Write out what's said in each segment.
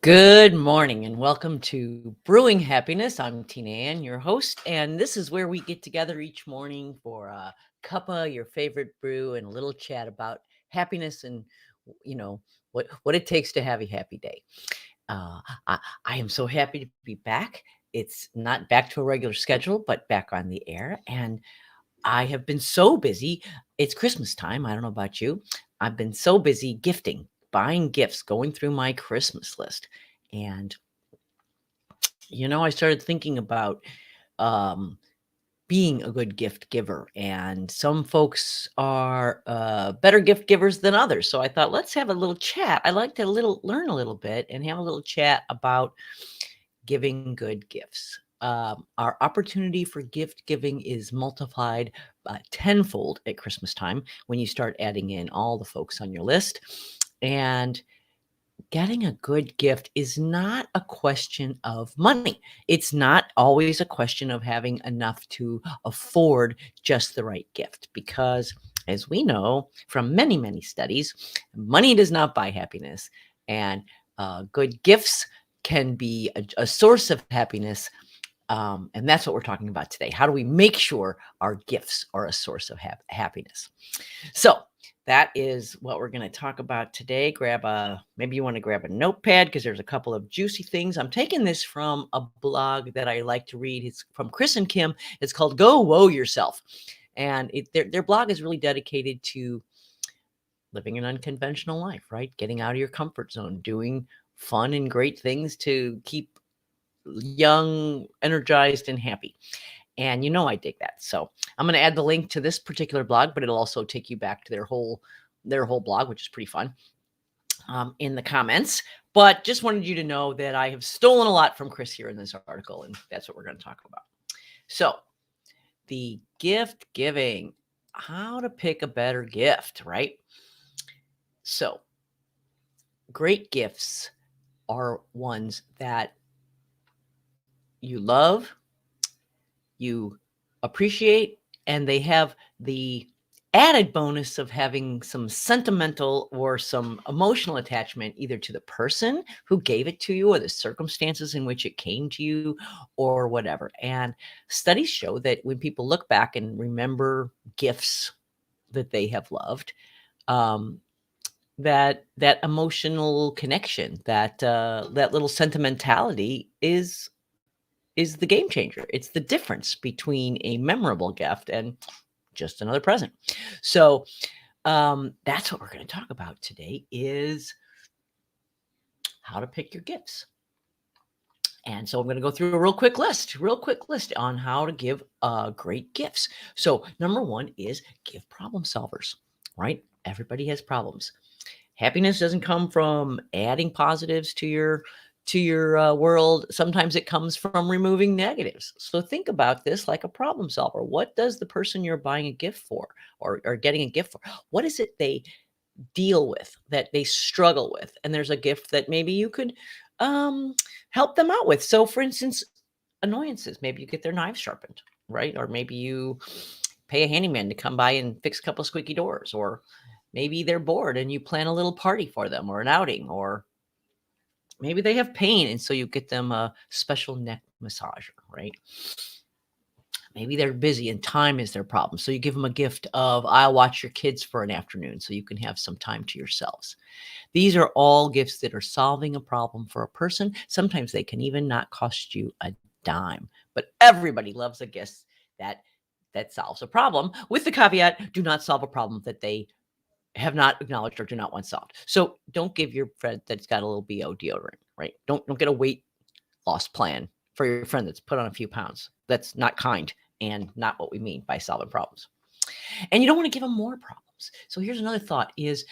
Good morning and welcome to Brewing Happiness. I'm Tina Ann, your host, and this is where we get together each morning for a cuppa, your favorite brew, and a little chat about happiness and what it takes to have a happy day. Uh, I am so happy to be back. It's not back to a regular schedule, but back on the air, and I have been so busy. It's Christmas time. I don't know about you. I've been so busy gifting, buying gifts, going through my Christmas list. And, I started thinking about um, being a good gift giver. And some folks are better gift givers than others. So I thought, let's have a little chat. I like to learn a little bit and have a little chat about giving good gifts. Our opportunity for gift giving is multiplied tenfold at Christmas time when you start adding in all the folks on your list. And getting a good gift is not a question of money. It's not always a question of having enough to afford just the right gift because, as we know from many, many studies, money does not buy happiness. And good gifts can be a source of happiness. And that's what we're talking about today. How do we make sure our gifts are a source of happiness? So that is what we're going to talk about today. Maybe you want to grab a notepad because there's a couple of juicy things. I'm taking this from a blog that I like to read. It's from Chris and Kim. It's called Go Whoa Yourself. And their blog is really dedicated to living an unconventional life, right? Getting out of your comfort zone, doing fun and great things to keep young, energized, and happy. And I dig that. So I'm going to add the link to this particular blog, but it'll also take you back to their whole blog, which is pretty fun, in the comments. But just wanted you to know that I have stolen a lot from Chris here in this article, and that's what we're going to talk about. So the gift giving, how to pick a better gift, right? So great gifts are ones that you love, you appreciate, and they have the added bonus of having some sentimental or some emotional attachment either to the person who gave it to you or the circumstances in which it came to you or whatever. And studies show that when people look back and remember gifts that they have loved, that emotional connection, that little sentimentality is the game changer. It's the difference between a memorable gift and just another present. So that's what we're going to talk about today is how to pick your gifts. And so I'm going to go through a real quick list on how to give great gifts. So number one is give problem solvers, right? Everybody has problems. Happiness doesn't come from adding positives to your world. Sometimes it comes from removing negatives. So think about this like a problem solver. What does the person you're buying a gift for or getting a gift for, what is it they deal with, that they struggle with? And there's a gift that maybe you could help them out with. So for instance, annoyances. Maybe you get their knives sharpened, right? Or maybe you pay a handyman to come by and fix a couple of squeaky doors, or maybe they're bored and you plan a little party for them or an outing, or maybe they have pain and so you get them a special neck massager, right? Maybe they're busy and time is their problem. So you give them a gift of, I'll watch your kids for an afternoon so you can have some time to yourselves. These are all gifts that are solving a problem for a person. Sometimes they can even not cost you a dime, but everybody loves a gift that solves a problem, with the caveat, do not solve a problem that they have not acknowledged or do not want solved. So don't give your friend that's got a little BO deodorant, right? Don't get a weight loss plan for your friend that's put on a few pounds. That's not kind and not what we mean by solving problems. And you don't want to give them more problems. So here's another thought is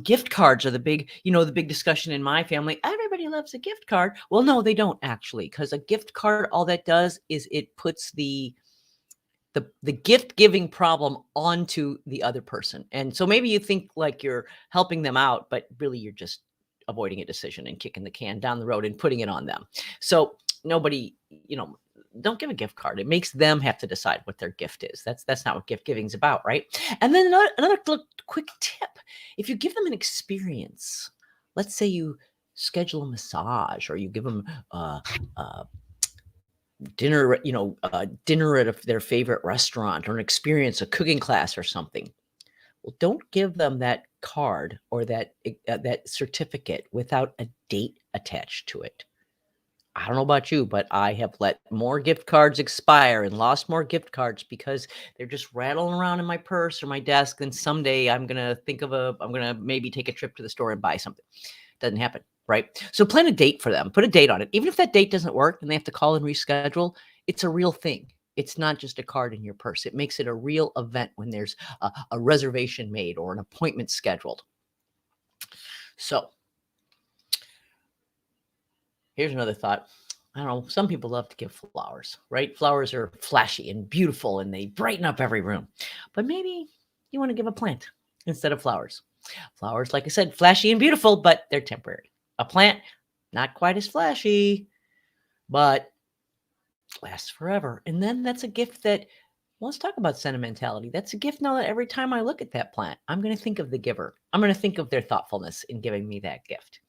gift cards are the big discussion in my family. Everybody loves a gift card. Well, no, they don't actually, because a gift card, all that does is it puts the gift giving problem onto the other person. And so maybe you think like you're helping them out, but really you're just avoiding a decision and kicking the can down the road and putting it on them. So nobody, don't give a gift card. It makes them have to decide what their gift is. That's not what gift giving is about, right? And then another quick tip. If you give them an experience, let's say you schedule a massage, or you give them dinner, dinner at their favorite restaurant, or an experience, a cooking class or something. Well, don't give them that card or that certificate without a date attached to it. I don't know about you, but I have let more gift cards expire and lost more gift cards because they're just rattling around in my purse or my desk. And someday I'm going to maybe take a trip to the store and buy something. Doesn't happen, right? So plan a date for them, put a date on it. Even if that date doesn't work and they have to call and reschedule, it's a real thing. It's not just a card in your purse. It makes it a real event when there's a reservation made or an appointment scheduled. So here's another thought. I don't know. Some people love to give flowers, right? Flowers are flashy and beautiful and they brighten up every room. But maybe you want to give a plant instead of flowers. Flowers, like I said, flashy and beautiful, but they're temporary. A plant, not quite as flashy, but lasts forever. And then that's a gift that, well, let's talk about sentimentality. That's a gift now that every time I look at that plant, I'm going to think of the giver. I'm going to think of their thoughtfulness in giving me that gift.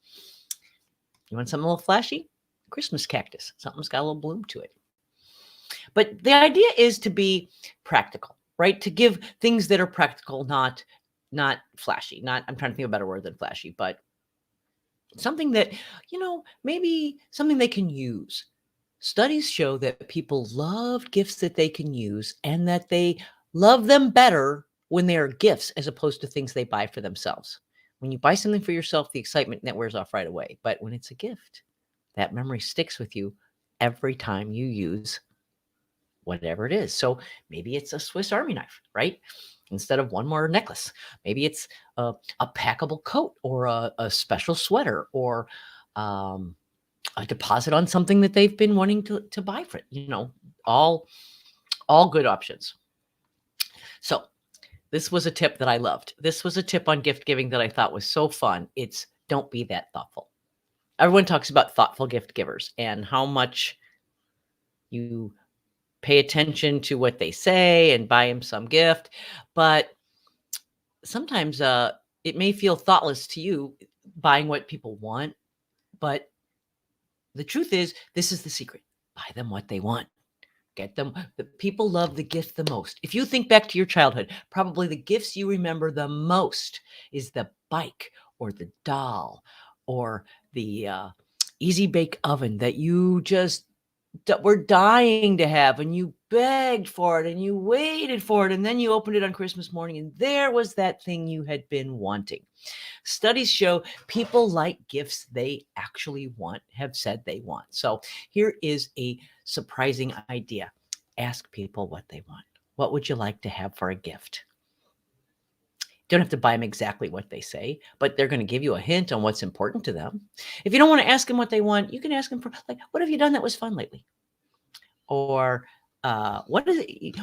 You want something a little flashy? Christmas cactus. Something's got a little bloom to it. But the idea is to be practical, right? To give things that are practical, not flashy. I'm trying to think of a better word than flashy, but something that, maybe something they can use. Studies show that people love gifts that they can use and that they love them better when they are gifts as opposed to things they buy for themselves. When you buy something for yourself, the excitement that wears off right away. But when it's a gift, that memory sticks with you every time you use whatever it is. So maybe it's a Swiss Army knife, right? Instead of one more necklace. Maybe it's a packable coat or a special sweater or a deposit on something that they've been wanting to buy for it. All good options. So this was a tip that I loved. This was a tip on gift giving that I thought was so fun. It's don't be that thoughtful. Everyone talks about thoughtful gift givers and how much you pay attention to what they say and buy them some gift. But sometimes it may feel thoughtless to you buying what people want. But the truth is, this is the secret. Buy them what they want. Get them. The people love the gift the most. If you think back to your childhood, probably the gifts you remember the most is the bike or the doll or the easy bake oven that you just were dying to have, and you begged for it and you waited for it, and then you opened it on Christmas morning and there was that thing you had been wanting. Studies show people like gifts they actually have said they want. So here is a surprising idea. Ask people what they want. What would you like to have for a gift? Don't have to buy them exactly what they say, but they're going to give you a hint on what's important to them. If you don't want to ask them what they want, you can ask them for, like, what have you done that was fun lately? Or what is it,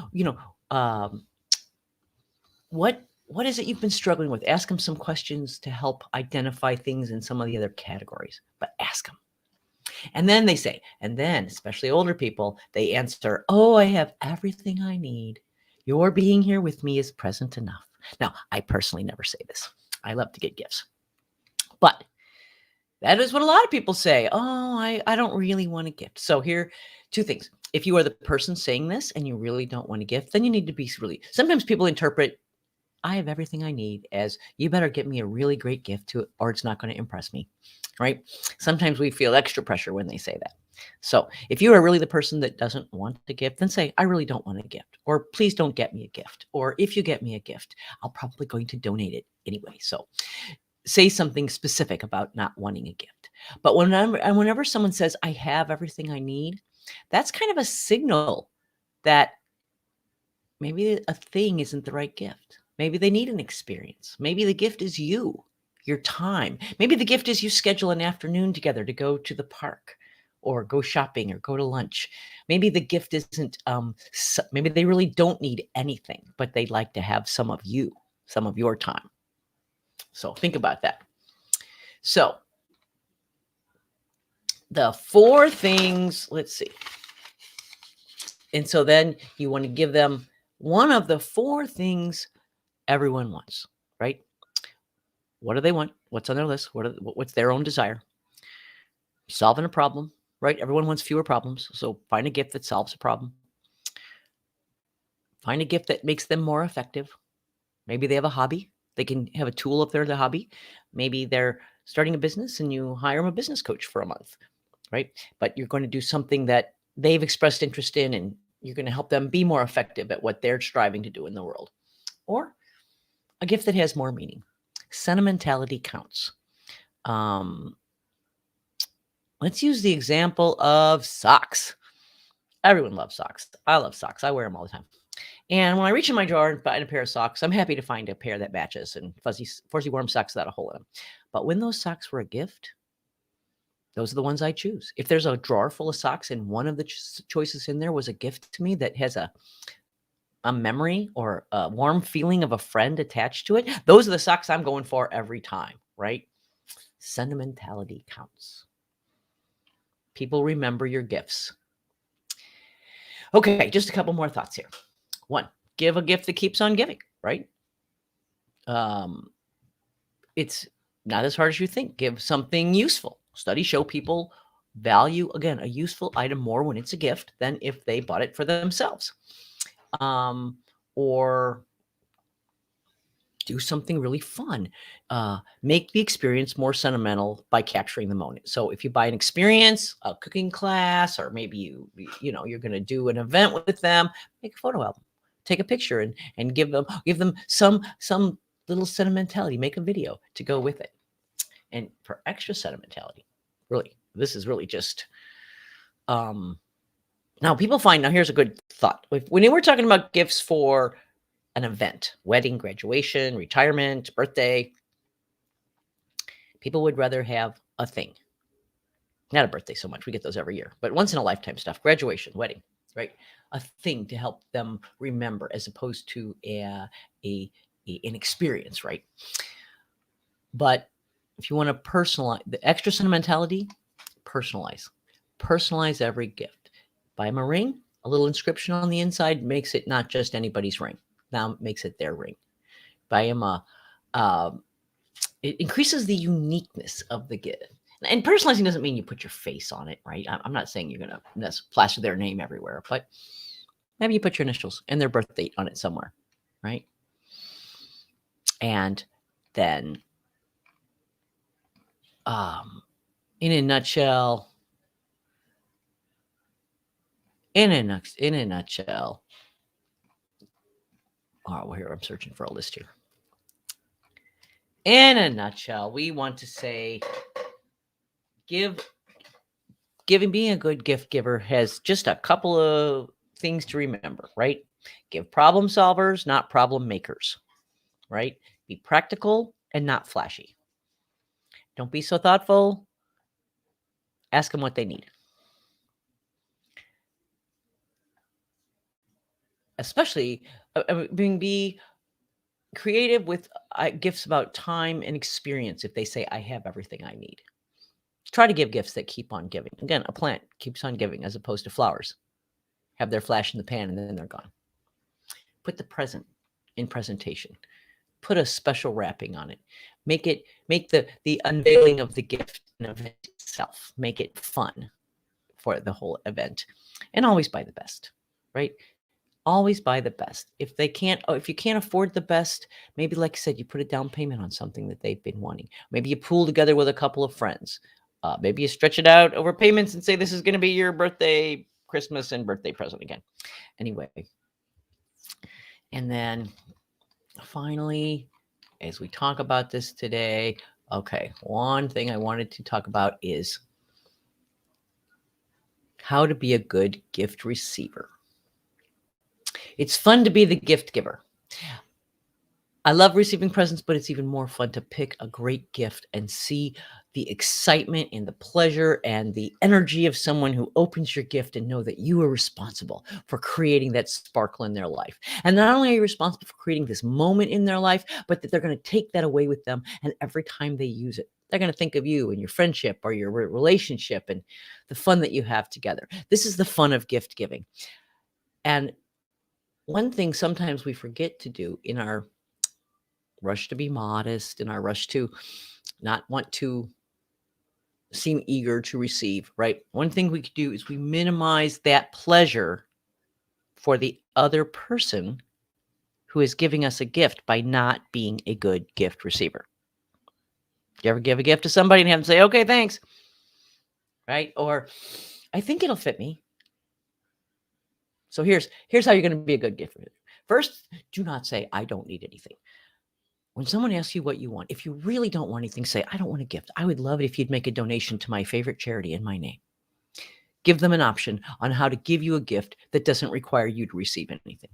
what is it you've been struggling with? Ask them some questions to help identify things in some of the other categories, but ask them. And then they say, and then especially older people, they answer, oh, I have everything I need. Your being here with me is present enough. Now, I personally never say this. I love to get gifts. But that is what a lot of people say. Oh, I don't really want a gift. So here, two things. If you are the person saying this and you really don't want a gift, then you need to be sometimes people interpret, I have everything I need as you better get me a really great gift or it's not going to impress me, right? Sometimes we feel extra pressure when they say that. So if you are really the person that doesn't want a gift, then say, I really don't want a gift, or please don't get me a gift. Or if you get me a gift, I'll probably going to donate it anyway. So say something specific about not wanting a gift. But whenever someone says, I have everything I need, that's kind of a signal that maybe a thing isn't the right gift. Maybe they need an experience. Maybe the gift is you, your time. Maybe the gift is you schedule an afternoon together to go to the park or go shopping or go to lunch. Maybe the gift isn't, maybe they really don't need anything, but they'd like to have some of you, some of your time. So think about that. So the 4 things, let's see. And so then you want to give them one of the 4 things everyone wants, right? What do they want? What's on their list? What's their own desire? solving a problem, right? Everyone wants fewer problems. So find a gift that solves a problem. Find a gift that makes them more effective. Maybe they have a hobby. They can have a tool if they're the hobby. Maybe they're starting a business and you hire them a business coach for a month, right? But you're going to do something that they've expressed interest in, and you're going to help them be more effective at what they're striving to do in the world. Or a gift that has more meaning. Sentimentality counts. Let's use the example of socks. Everyone loves socks. I love socks. I wear them all the time. And when I reach in my drawer and find a pair of socks, I'm happy to find a pair that matches and fuzzy warm socks without a hole in them. But when those socks were a gift, those are the ones I choose. If there's a drawer full of socks and one of the choices in there was a gift to me that has a memory or a warm feeling of a friend attached to it, those are the socks I'm going for every time, right? Sentimentality counts. People remember your gifts. Okay, just a couple more thoughts here. One, give a gift that keeps on giving, right? It's not as hard as you think. Give something useful. Studies show people value, again, a useful item more when it's a gift than if they bought it for themselves. Or do something really fun. Make the experience more sentimental by capturing the moment. So if you buy an experience, a cooking class, or maybe you're going to do an event with them, make a photo album, take a picture, and give them some little sentimentality. Make a video to go with it. And for extra sentimentality, really, this is really just now people find, now here's a good thought. When we're talking about gifts for an event, wedding, graduation, retirement, birthday, people would rather have a thing. Not a birthday so much. We get those every year, but once in a lifetime stuff, graduation, wedding, right? A thing to help them remember as opposed to an experience, right? But if you want to personalize the extra sentimentality, personalize every gift. Buy them a ring, a little inscription on the inside makes it not just anybody's ring. Now it makes it their ring. Buy them it increases the uniqueness of the gift. And personalizing doesn't mean you put your face on it, right? I'm not saying you're going to plaster their name everywhere, but maybe you put your initials and their birth date on it somewhere, right? And then, in a nutshell, oh, well, here I'm searching for a list here. In a nutshell, we want to say being a good gift giver has just a couple of things to remember, right? Give problem solvers, not problem makers, right? Be practical and not flashy. Don't be so thoughtful. Ask them what they need. Especially be creative with gifts about time and experience. If they say, I have everything I need. Try to give gifts that keep on giving. Again, a plant keeps on giving as opposed to flowers. Have their flash in the pan and then they're gone. Put the present in presentation. Put a special wrapping on it. Make the unveiling of the gift an event itself. Make it fun for the whole event. And always buy the best, right? Always buy the best. If you can't afford the best, maybe like I said, you put a down payment on something that they've been wanting. Maybe you pool together with a couple of friends. Maybe you stretch it out over payments and say, this is going to be your birthday, Christmas, and birthday present again. Anyway. And then finally, as we talk about this today, okay, one thing I wanted to talk about is how to be a good gift receiver. It's fun to be the gift giver. I love receiving presents, but it's even more fun to pick a great gift and see the excitement and the pleasure and the energy of someone who opens your gift and know that you are responsible for creating that sparkle in their life. And not only are you responsible for creating this moment in their life, but that they're going to take that away with them. And every time they use it, they're going to think of you and your friendship or your relationship and the fun that you have together. This is the fun of gift giving. And one thing sometimes we forget to do in our rush to be modest, in our rush to not want to seem eager to receive, right? One thing we could do is we minimize that pleasure for the other person who is giving us a gift by not being a good gift receiver. You ever give a gift to somebody and have them say, okay, thanks, right? Or I think it'll fit me. So here's how you're going to be a good gift receiver. First, do not say, I don't need anything. When someone asks you what you want, if you really don't want anything, say, I don't want a gift. I would love it if you'd make a donation to my favorite charity in my name. Give them an option on how to give you a gift that doesn't require you to receive anything.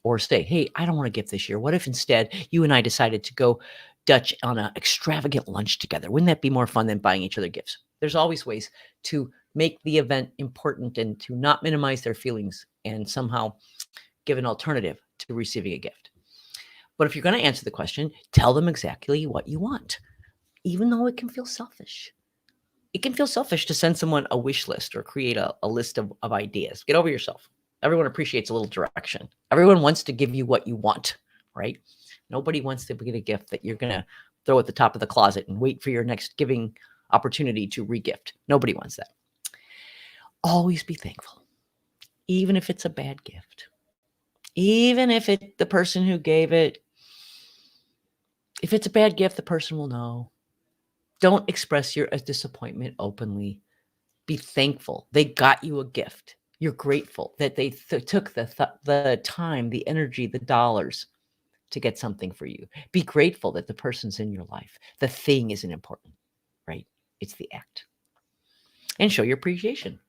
Or say, hey, I don't want a gift this year. What if instead you and I decided to go Dutch on an extravagant lunch together? Wouldn't that be more fun than buying each other gifts? There's always ways to make the event important and to not minimize their feelings and somehow give an alternative to receiving a gift. But if you're going to answer the question, tell them exactly what you want, even though it can feel selfish. It can feel selfish to send someone a wish list or create a list of ideas. Get over yourself. Everyone appreciates a little direction. Everyone wants to give you what you want, right? Nobody wants to get a gift that you're going to throw at the top of the closet and wait for your next giving opportunity to regift. Nobody wants that. Always be thankful, even if it's a bad gift. Even if the person who gave it, if it's a bad gift, the person will know. Don't express your disappointment openly. Be thankful. They got you a gift. You're grateful that they took the time, the energy, the dollars to get something for you. Be grateful that the person's in your life. The thing isn't important, right? It's the act. And show your appreciation.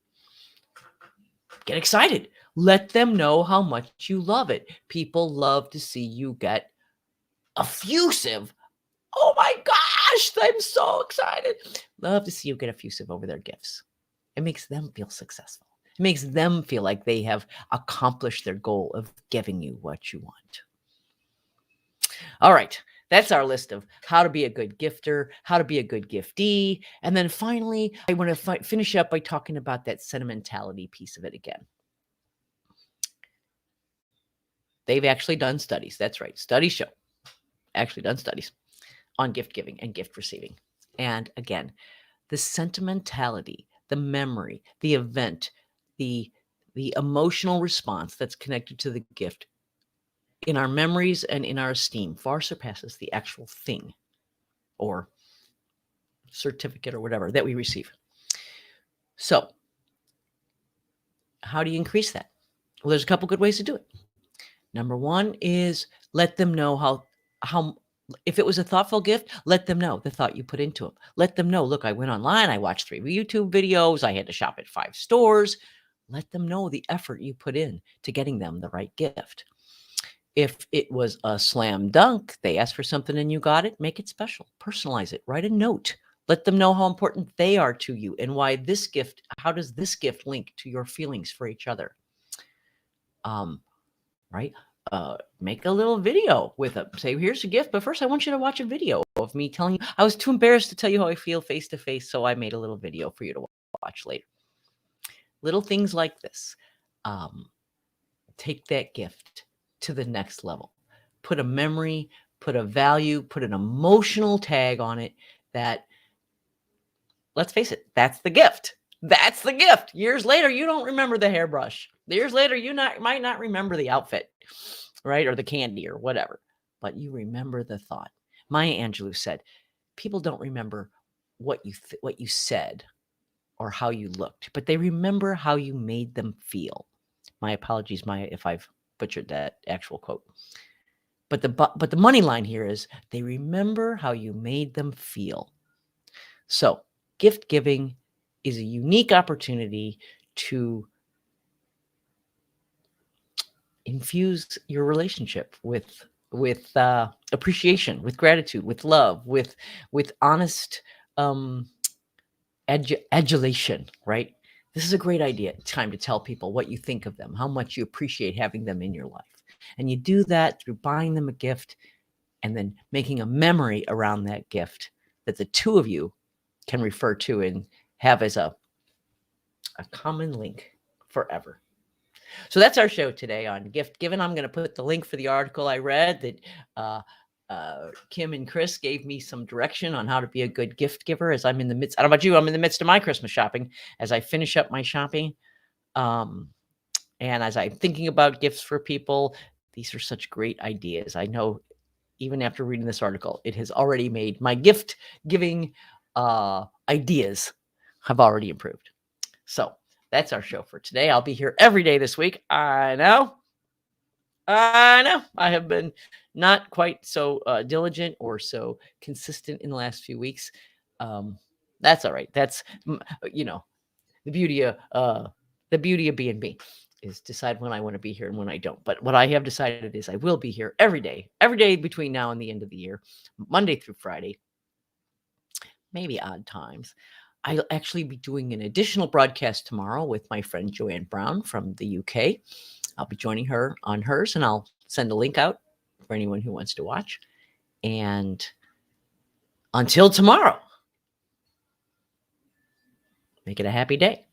Get excited. Let them know how much you love it. People love to see you get effusive. Oh my gosh, I'm so excited. Love to see you get effusive over their gifts. It makes them feel successful. It makes them feel like they have accomplished their goal of giving you what you want. All right, that's our list of how to be a good gifter, how to be a good giftee. And then finally, I want to finish up by talking about that sentimentality piece of it again. They've actually done studies. That's right. Studies show, actually done studies on gift giving and gift receiving. And again, the sentimentality, the memory, the event, the emotional response that's connected to the gift in our memories and in our esteem far surpasses the actual thing or certificate or whatever that we receive. So how do you increase that? Well, there's a couple good ways to do it. Number one is let them know how if it was a thoughtful gift, let them know the thought you put into them. Let them know, look, I went online, I watched 3 YouTube videos, I had to shop at 5 stores. Let them know the effort you put in to getting them the right gift. If it was a slam dunk, they asked for something and you got it, make it special. Personalize it. Write a note. Let them know how important they are to you and why this gift, how does this gift link to your feelings for each other? Right? Make a little video with them. Say, here's a gift, but first I want you to watch a video of me telling you. I was too embarrassed to tell you how I feel face to face, so I made a little video for you to watch later. Little things like this. Take that gift to the next level. Put a memory, put a value, put an emotional tag on it that, let's face it, that's the gift. That's the gift. Years later, you don't remember the hairbrush. Years later, you might not remember the outfit, right? Or the candy or whatever, but you remember the thought. Maya Angelou said, people don't remember what you said or how you looked, but they remember how you made them feel. My apologies, Maya, if I've butchered that actual quote. But the money line here is they remember how you made them feel. So gift giving is a unique opportunity to infuse your relationship with appreciation, with gratitude, with love, with honest adulation, right? This is a great idea. Time to tell people what you think of them, how much you appreciate having them in your life. And you do that through buying them a gift and then making a memory around that gift that the two of you can refer to and have as a common link forever. So that's our show today on gift giving. I'm going to put the link for the article I read that Kim and Chris gave me some direction on how to be a good gift giver as I'm in the midst. I don't know about you. I'm in the midst of my Christmas shopping as I finish up my shopping. And as I'm thinking about gifts for people, these are such great ideas. I know even after reading this article, it has already made my gift giving ideas have already improved. So that's our show for today. I'll be here every day this week. I know. I have been not quite so diligent or so consistent in the last few weeks. That's all right. That's the beauty of B&B is decide when I want to be here and when I don't. But what I have decided is I will be here every day between now and the end of the year, Monday through Friday, maybe odd times. I'll actually be doing an additional broadcast tomorrow with my friend Joanne Brown from the UK. I'll be joining her on hers, and I'll send a link out for anyone who wants to watch. And until tomorrow, make it a happy day.